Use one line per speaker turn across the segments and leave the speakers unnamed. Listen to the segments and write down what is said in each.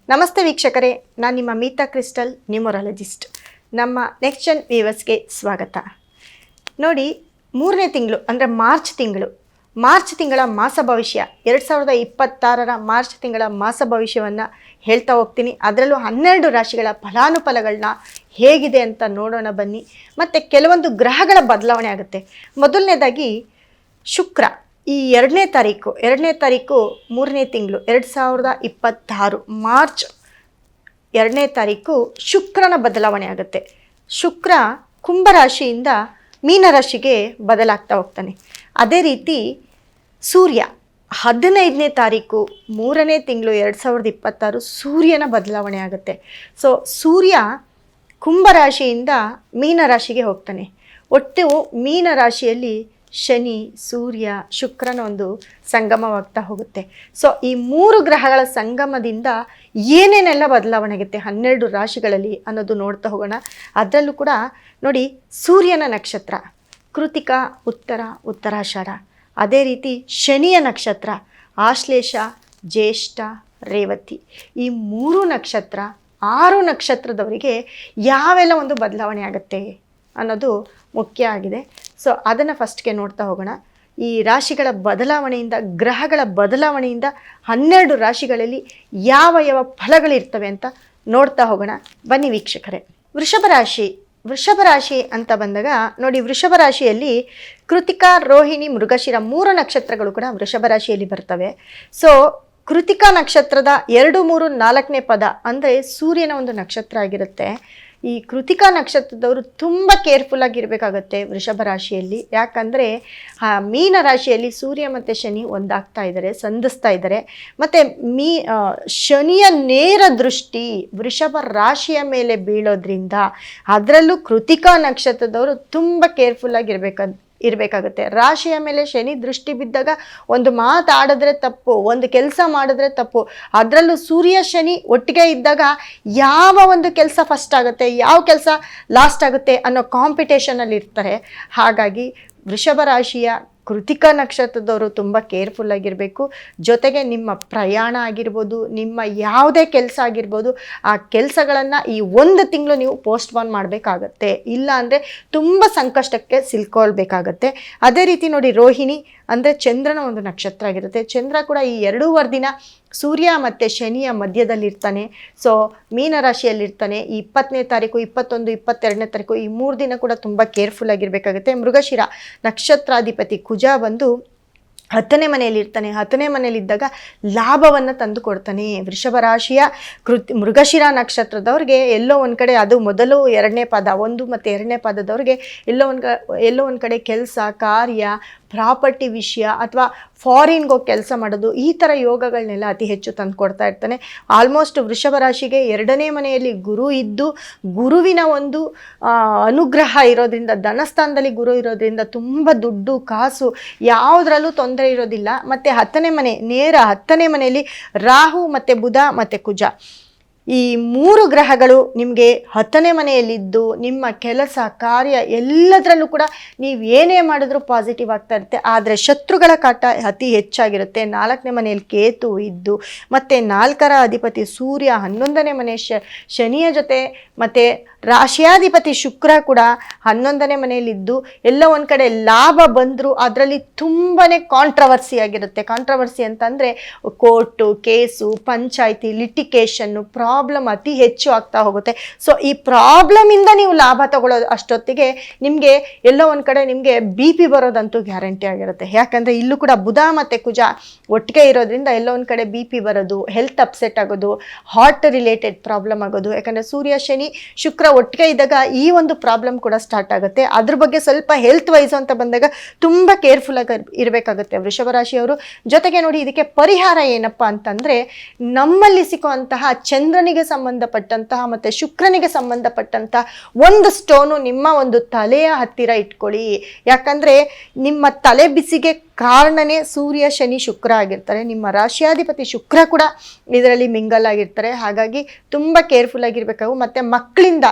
ನಮಸ್ತೆ ವೀಕ್ಷಕರೇ, ನಾನು ನಿಮ್ಮ ಮೀತಾ ಕ್ರಿಸ್ಟಲ್ ನ್ಯೂಮರಾಲಜಿಸ್ಟ್. ನಮ್ಮ ನೆಕ್ಸ್ಟ್ ಜನ್ ವ್ಯೂವರ್ಸ್ಗೆ ಸ್ವಾಗತ. ನೋಡಿ, 3ನೇ ತಿಂಗಳು ಅಂದರೆ ಮಾರ್ಚ್ ತಿಂಗಳ ಮಾಸ ಭವಿಷ್ಯ 2026 ಮಾರ್ಚ್ ತಿಂಗಳ ಮಾಸ ಭವಿಷ್ಯವನ್ನು ಹೇಳ್ತಾ ಹೋಗ್ತೀನಿ. ಅದರಲ್ಲೂ 12 ರಾಶಿಗಳ ಫಲಾನುಫಲಗಳನ್ನ ಹೇಗಿದೆ ಅಂತ ನೋಡೋಣ ಬನ್ನಿ. ಮತ್ತು ಕೆಲವೊಂದು ಗ್ರಹಗಳ ಬದಲಾವಣೆ ಆಗುತ್ತೆ. ಮೊದಲನೇದಾಗಿ ಶುಕ್ರ ಈ 2ನೇ ತಾರೀಕು 3ನೇ ತಿಂಗಳು 2026 ಮಾರ್ಚ್ 2ನೇ ತಾರೀಕು ಶುಕ್ರನ ಬದಲಾವಣೆ ಆಗುತ್ತೆ. ಶುಕ್ರ ಕುಂಭರಾಶಿಯಿಂದ ಮೀನರಾಶಿಗೆ ಬದಲಾಗ್ತಾ ಹೋಗ್ತಾನೆ. ಅದೇ ರೀತಿ ಸೂರ್ಯ 15ನೇ ತಾರೀಕು 3ನೇ ತಿಂಗಳು 2026 ಸೂರ್ಯನ ಬದಲಾವಣೆ ಆಗುತ್ತೆ. ಸೊ ಸೂರ್ಯ ಕುಂಭರಾಶಿಯಿಂದ ಮೀನರಾಶಿಗೆ ಹೋಗ್ತಾನೆ. ಒಟ್ಟು ಮೀನರಾಶಿಯಲ್ಲಿ ಶನಿ, ಸೂರ್ಯ, ಶುಕ್ರನ ಒಂದು ಸಂಗಮವಾಗ್ತಾ ಹೋಗುತ್ತೆ. ಸೊ ಈ 3 ಗ್ರಹಗಳ ಸಂಗಮದಿಂದ ಏನೇನೆಲ್ಲ ಬದಲಾವಣೆ ಆಗುತ್ತೆ 12 ರಾಶಿಗಳಲ್ಲಿ ಅನ್ನೋದು ನೋಡ್ತಾ ಹೋಗೋಣ. ಅದರಲ್ಲೂ ಕೂಡ ನೋಡಿ, ಸೂರ್ಯನ ನಕ್ಷತ್ರ ಕೃತಿಕಾ, ಉತ್ತರಾಷಾಢ. ಅದೇ ರೀತಿ ಶನಿಯ ನಕ್ಷತ್ರ ಆಶ್ಲೇಷ, ಜ್ಯೇಷ್ಠ, ರೇವತಿ. ಈ 3 ನಕ್ಷತ್ರ 6 ನಕ್ಷತ್ರದವರಿಗೆ ಯಾವೆಲ್ಲ ಒಂದು ಬದಲಾವಣೆ ಆಗುತ್ತೆ ಅನ್ನೋದು ಮುಖ್ಯ ಆಗಿದೆ. ಸೊ ಅದನ್ನು ಫಸ್ಟ್ಗೆ ನೋಡ್ತಾ ಹೋಗೋಣ. ಈ ರಾಶಿಗಳ ಬದಲಾವಣೆಯಿಂದ, ಗ್ರಹಗಳ ಬದಲಾವಣೆಯಿಂದ 12 ರಾಶಿಗಳಲ್ಲಿ ಯಾವ ಫಲಗಳಿರ್ತವೆ ಅಂತ ನೋಡ್ತಾ ಹೋಗೋಣ ಬನ್ನಿ ವೀಕ್ಷಕರೇ. ವೃಷಭ ರಾಶಿ ಅಂತ ಬಂದಾಗ ನೋಡಿ, ವೃಷಭ ರಾಶಿಯಲ್ಲಿ ಕೃತಿಕಾ, ರೋಹಿಣಿ, ಮೃಗಶಿರ 3 ನಕ್ಷತ್ರಗಳು ಕೂಡ ವೃಷಭ ರಾಶಿಯಲ್ಲಿ ಬರ್ತವೆ. ಸೊ ಕೃತಿಕಾ ನಕ್ಷತ್ರದ 2, 3, 4ನೇ ಪದ ಅಂದರೆ ಸೂರ್ಯನ ಒಂದು ನಕ್ಷತ್ರ ಆಗಿರುತ್ತೆ. ಈ ಕೃತಿಕಾ ನಕ್ಷತ್ರದವರು ತುಂಬ ಕೇರ್ಫುಲ್ ಆಗಿರಬೇಕಾಗತ್ತೆ ವೃಷಭ ರಾಶಿಯಲ್ಲಿ. ಯಾಕಂದರೆ ಮೀನ ರಾಶಿಯಲ್ಲಿ ಸೂರ್ಯ ಮತ್ತು ಶನಿ ಒಂದಾಗ್ತಾ ಇದ್ದಾರೆ, ಸಂಧಿಸ್ತಾ ಇದ್ದಾರೆ. ಮತ್ತು ಶನಿಯ ನೇರ ದೃಷ್ಟಿ ವೃಷಭ ರಾಶಿಯ ಮೇಲೆ ಬೀಳೋದ್ರಿಂದ ಅದರಲ್ಲೂ ಕೃತಿಕಾ ನಕ್ಷತ್ರದವರು ತುಂಬ ಕೇರ್ಫುಲ್ ಇರಬೇಕಾಗುತ್ತೆ. ರಾಶಿಯ ಮೇಲೆ ಶನಿ ದೃಷ್ಟಿ ಬಿದ್ದಾಗ ಒಂದು ಮಾತಾಡಿದ್ರೆ ತಪ್ಪು, ಒಂದು ಕೆಲಸ ಮಾಡಿದ್ರೆ ತಪ್ಪು. ಅದರಲ್ಲೂ ಸೂರ್ಯ ಶನಿ ಒಟ್ಟಿಗೆ ಇದ್ದಾಗ ಯಾವ ಒಂದು ಕೆಲಸ ಫಸ್ಟ್ ಆಗುತ್ತೆ, ಯಾವ ಕೆಲಸ ಲಾಸ್ಟ್ ಆಗುತ್ತೆ ಅನ್ನೋ ಕಾಂಪಿಟೇಷನಲ್ಲಿ ಇರ್ತಾರೆ. ಹಾಗಾಗಿ ವೃಷಭ ರಾಶಿಯ ಕೃತಿಕಾ ನಕ್ಷತ್ರದವರು ತುಂಬ ಕೇರ್ಫುಲ್ ಆಗಿರಬೇಕು. ಜೊತೆಗೆ ನಿಮ್ಮ ಪ್ರಯಾಣ ಆಗಿರ್ಬೋದು, ನಿಮ್ಮ ಯಾವುದೇ ಕೆಲಸ ಆಗಿರ್ಬೋದು, ಆ ಕೆಲಸಗಳನ್ನು ಈ 1 ತಿಂಗಳು ನೀವು ಪೋಸ್ಟ್ಪೋನ್ ಮಾಡಬೇಕಾಗತ್ತೆ. ಇಲ್ಲ ಅಂದರೆ ತುಂಬ ಸಂಕಷ್ಟಕ್ಕೆ ಸಿಲ್ಕೊಳ್ಬೇಕಾಗತ್ತೆ. ಅದೇ ರೀತಿ ನೋಡಿ, ರೋಹಿಣಿ ಅಂದರೆ ಚಂದ್ರನ ಒಂದು ನಕ್ಷತ್ರ ಆಗಿರುತ್ತೆ. ಚಂದ್ರ ಕೂಡ ಈ 2.5 ದಿನ ಸೂರ್ಯ ಮತ್ತು ಶನಿಯ ಮಧ್ಯದಲ್ಲಿರ್ತಾನೆ. ಸೊ ಮೀನರಾಶಿಯಲ್ಲಿರ್ತಾನೆ. ಈ 20ನೇ ತಾರೀಕು, 21, 22ನೇ ತಾರೀಕು ಈ 3 ದಿನ ಕೂಡ ತುಂಬ ಕೇರ್ಫುಲ್ ಆಗಿರಬೇಕಾಗುತ್ತೆ. ಮೃಗಶಿರ ನಕ್ಷತ್ರಾಧಿಪತಿ ಕುಜ ಬಂದು 10ನೇ ಮನೆಯಲ್ಲಿರ್ತಾನೆ. 10ನೇ ಮನೆಯಲ್ಲಿದ್ದಾಗ ಲಾಭವನ್ನು ತಂದು ಕೊಡ್ತಾನೆ. ವೃಷಭ ರಾಶಿಯ ಮೃಗಶಿರ ನಕ್ಷತ್ರದವ್ರಿಗೆ ಎಲ್ಲೋ ಒಂದು ಕಡೆ, ಅದು ಮೊದಲು 2ನೇ ಪಾದ 1 ಮತ್ತು 2ನೇ ಪಾದದವ್ರಿಗೆ ಎಲ್ಲೋ ಒಂದು ಕಡೆ ಕೆಲಸ, ಕಾರ್ಯ, ಪ್ರಾಪರ್ಟಿ ವಿಷಯ ಅಥವಾ ಫಾರಿನ್ಗೆ ಹೋಗಿ ಕೆಲಸ ಮಾಡೋದು, ಈ ಥರ ಯೋಗಗಳನ್ನೆಲ್ಲ ಅತಿ ಹೆಚ್ಚು ತಂದು ಕೊಡ್ತಾ ಇರ್ತಾನೆ. ಆಲ್ಮೋಸ್ಟ್ ವೃಷಭ ರಾಶಿಗೆ 2ನೇ ಮನೆಯಲ್ಲಿ ಗುರು ಇದ್ದು, ಗುರುವಿನ ಒಂದು ಅನುಗ್ರಹ ಇರೋದ್ರಿಂದ, ಧನಸ್ಥಾನದಲ್ಲಿ ಗುರು ಇರೋದ್ರಿಂದ ತುಂಬ ದುಡ್ಡು ಕಾಸು ಯಾವುದರಲ್ಲೂ ತೊಂದರೆ ಇರೋದಿಲ್ಲ. ಮತ್ತು 10ನೇ ಮನೆ, ನೇರ 10ನೇ ಮನೆಯಲ್ಲಿ ರಾಹು ಮತ್ತು ಬುಧ ಮತ್ತು ಕುಜ ಈ 3 ಗ್ರಹಗಳು ನಿಮಗೆ 10ನೇ ಮನೆಯಲ್ಲಿದ್ದು ನಿಮ್ಮ ಕೆಲಸ ಕಾರ್ಯ ಎಲ್ಲದರಲ್ಲೂ ಕೂಡ ನೀವು ಏನೇ ಮಾಡಿದ್ರೂ ಪಾಸಿಟಿವ್ ಆಗ್ತಾ ಇರುತ್ತೆ. ಆದರೆ ಶತ್ರುಗಳ ಕಾಟ ಅತಿ ಹೆಚ್ಚಾಗಿರುತ್ತೆ. 4ನೇ ಮನೆಯಲ್ಲಿ ಕೇತು ಇದ್ದು, ಮತ್ತು 4ರ ಅಧಿಪತಿ ಸೂರ್ಯ 11ನೇ ಮನೆ ಶನಿಯ ಜೊತೆ, ಮತ್ತು ರಾಶಿಯಾಧಿಪತಿ ಶುಕ್ರ ಕೂಡ 11ನೇ ಮನೆಯಲ್ಲಿದ್ದು, ಎಲ್ಲ ಒಂದು ಕಡೆ ಲಾಭ ಬಂದರೂ ಅದರಲ್ಲಿ ತುಂಬಾ ಕಾಂಟ್ರವರ್ಸಿ ಆಗಿರುತ್ತೆ. ಕಾಂಟ್ರವರ್ಸಿ ಅಂತಂದರೆ court, case, panchayat, litigation, problem ಅತಿ ಹೆಚ್ಚು ಆಗ್ತಾ ಹೋಗುತ್ತೆ. ಸೊ ಈ ಪ್ರಾಬ್ಲಮಿಂದ ನೀವು ಲಾಭ ತಗೊಳ್ಳೋದು ಅಷ್ಟೊತ್ತಿಗೆ ನಿಮಗೆ ಎಲ್ಲೋ ಒಂದು ಕಡೆ ನಿಮಗೆ BP ಬರೋದಂತೂ ಗ್ಯಾರಂಟಿ ಆಗಿರುತ್ತೆ. ಯಾಕಂದರೆ ಇಲ್ಲೂ ಕೂಡ ಬುಧ ಮತ್ತು ಕುಜ ಒಟ್ಟಿಗೆ ಇರೋದ್ರಿಂದ ಎಲ್ಲೋ ಒಂದು ಕಡೆ BP ಬರೋದು, ಹೆಲ್ತ್ ಅಪ್ಸೆಟ್ ಆಗೋದು, ಹಾರ್ಟ್ ರಿಲೇಟೆಡ್ ಪ್ರಾಬ್ಲಮ್ ಆಗೋದು. ಯಾಕಂದರೆ ಸೂರ್ಯ ಶನಿ ಶುಕ್ರ ಒಟ್ಟಿಗೆ ಇದ್ದಾಗ ಈ ಒಂದು ಪ್ರಾಬ್ಲಮ್ ಕೂಡ ಸ್ಟಾರ್ಟ್ ಆಗುತ್ತೆ. ಅದ್ರ ಬಗ್ಗೆ ಸ್ವಲ್ಪ ಹೆಲ್ತ್ ವೈಸ್ ಅಂತ ಬಂದಾಗ ತುಂಬ ಕೇರ್ಫುಲ್ ಆಗಿ ಇರಬೇಕಾಗುತ್ತೆ ವೃಷಭ ರಾಶಿಯವರು. ಜೊತೆಗೆ ನೋಡಿ, ಇದಕ್ಕೆ ಪರಿಹಾರ ಏನಪ್ಪ ಅಂತಂದರೆ, ನಮ್ಮಲ್ಲಿ ಸಿಕ್ಕುವಂತಹ ಚಂದ್ರನಿಗೆ ಸಂಬಂಧಪಟ್ಟಂತಹ ಮತ್ತು ಶುಕ್ರನಿಗೆ ಸಂಬಂಧಪಟ್ಟಂತಹ ಒಂದು ಸ್ಟೋನು ನಿಮ್ಮ ಒಂದು ತಲೆಯ ಹತ್ತಿರ ಇಟ್ಕೊಳ್ಳಿ. ಯಾಕಂದರೆ ನಿಮ್ಮ ತಲೆ ಬಿಸಿಗೆ ಕಾರಣನೇ ಸೂರ್ಯ ಶನಿ ಶುಕ್ರ ಆಗಿರ್ತಾರೆ. ನಿಮ್ಮ ರಾಶಿಯಾಧಿಪತಿ ಶುಕ್ರ ಕೂಡ ಇದರಲ್ಲಿ ಮಿಂಗಲ್ ಆಗಿರ್ತಾರೆ. ಹಾಗಾಗಿ ತುಂಬ ಕೇರ್ಫುಲ್ ಆಗಿರಬೇಕು. ಮತ್ತು ಮಕ್ಕಳಿಂದ,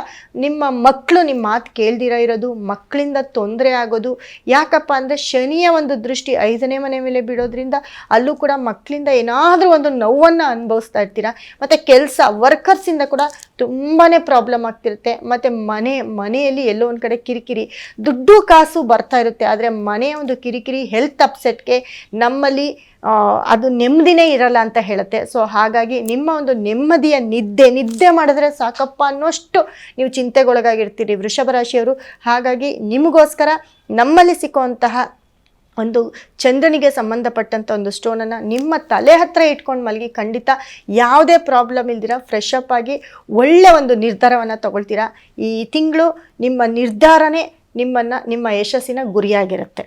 ನಿಮ್ಮ ಮಕ್ಕಳು ನಿಮ್ಮ ಮಾತು ಕೇಳ್ದಿರ ಇರೋದು, ಮಕ್ಕಳಿಂದ ತೊಂದರೆ ಆಗೋದು. ಯಾಕಪ್ಪ ಅಂದರೆ ಶನಿಯ ಒಂದು ದೃಷ್ಟಿ 5ನೇ ಮನೆ ಮೇಲೆ ಬಿಡೋದ್ರಿಂದ ಅಲ್ಲೂ ಕೂಡ ಮಕ್ಕಳಿಂದ ಏನಾದರೂ ಒಂದು ನೋವನ್ನು ಅನುಭವಿಸ್ತಾ ಇರ್ತೀರ. ಮತ್ತು ಕೆಲಸ ವರ್ಕರ್ಸಿಂದ ಕೂಡ ತುಂಬಾ ಪ್ರಾಬ್ಲಮ್ ಆಗ್ತಿರುತ್ತೆ. ಮತ್ತು ಮನೆಯಲ್ಲಿ ಎಲ್ಲೋ ಒಂದು ಕಡೆ ಕಿರಿಕಿರಿ, ದುಡ್ಡು ಕಾಸು ಬರ್ತಾ ಇರುತ್ತೆ, ಆದರೆ ಮನೆಯ ಒಂದು ಕಿರಿಕಿರಿ, ಹೆಲ್ತ್ ಅಪ್ಸೆಟ್ಗೆ ನಮ್ಮಲ್ಲಿ ಅದು ನೆಮ್ಮದಿನೇ ಇರಲ್ಲ ಅಂತ ಹೇಳುತ್ತೆ. ಸೊ ಹಾಗಾಗಿ ನಿಮ್ಮ ಒಂದು ನೆಮ್ಮದಿಯ ನಿದ್ದೆ ಮಾಡಿದ್ರೆ ಸಾಕಪ್ಪ ಅನ್ನೋಷ್ಟು ನೀವು ಚಿಂತೆಗೊಳಗಾಗಿರ್ತೀರಿ ವೃಷಭ ರಾಶಿಯವರು. ಹಾಗಾಗಿ ನಿಮಗೋಸ್ಕರ ನಮ್ಮಲ್ಲಿ ಸಿಕ್ಕುವಂತಹ ಒಂದು ಚಂದ್ರನಿಗೆ ಸಂಬಂಧಪಟ್ಟಂಥ ಒಂದು ಸ್ಟೋನನ್ನು ನಿಮ್ಮ ತಲೆ ಹತ್ತಿರ ಇಟ್ಕೊಂಡು ಮಲಗಿ ಖಂಡಿತ ಯಾವುದೇ ಪ್ರಾಬ್ಲಮ್ ಇಲ್ದಿರ ಫ್ರೆಶ್ ಅಪ್ ಆಗಿ ಒಳ್ಳೆ ಒಂದು ನಿರ್ಧಾರವನ್ನು ತಗೊಳ್ತೀರಾ. ಈ ತಿಂಗಳು ನಿಮ್ಮ ನಿರ್ಧಾರನೇ ನಿಮ್ಮ ಯಶಸ್ಸಿನ ಗುರಿಯಾಗಿರುತ್ತೆ.